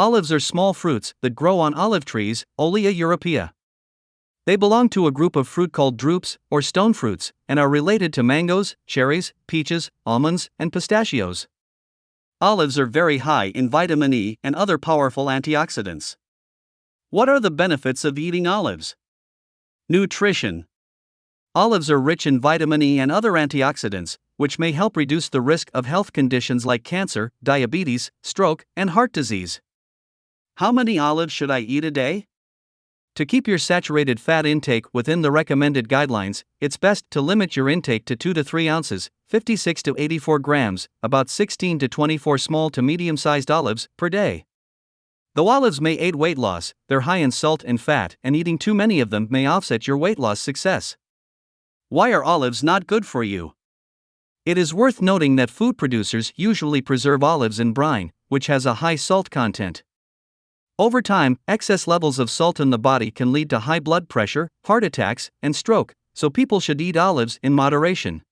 Olives are small fruits that grow on olive trees, Olea europaea. They belong to a group of fruit called drupes, or stone fruits, and are related to mangoes, cherries, peaches, almonds, and pistachios. Olives are very high in vitamin E and other powerful antioxidants. What are the benefits of eating olives? Nutrition. Olives are rich in vitamin E and other antioxidants, which may help reduce the risk of health conditions like cancer, diabetes, stroke, and heart disease. How many olives should I eat a day? To keep your saturated fat intake within the recommended guidelines, it's best to limit your intake to 2 to 3 ounces, 56 to 84 grams, about 16 to 24 small to medium-sized olives, per day. Though olives may aid weight loss, they're high in salt and fat, and eating too many of them may offset your weight loss success. Why are olives not good for you? It is worth noting that food producers usually preserve olives in brine, which has a high salt content. Over time, excess levels of salt in the body can lead to high blood pressure, heart attacks, and stroke, so people should eat olives in moderation.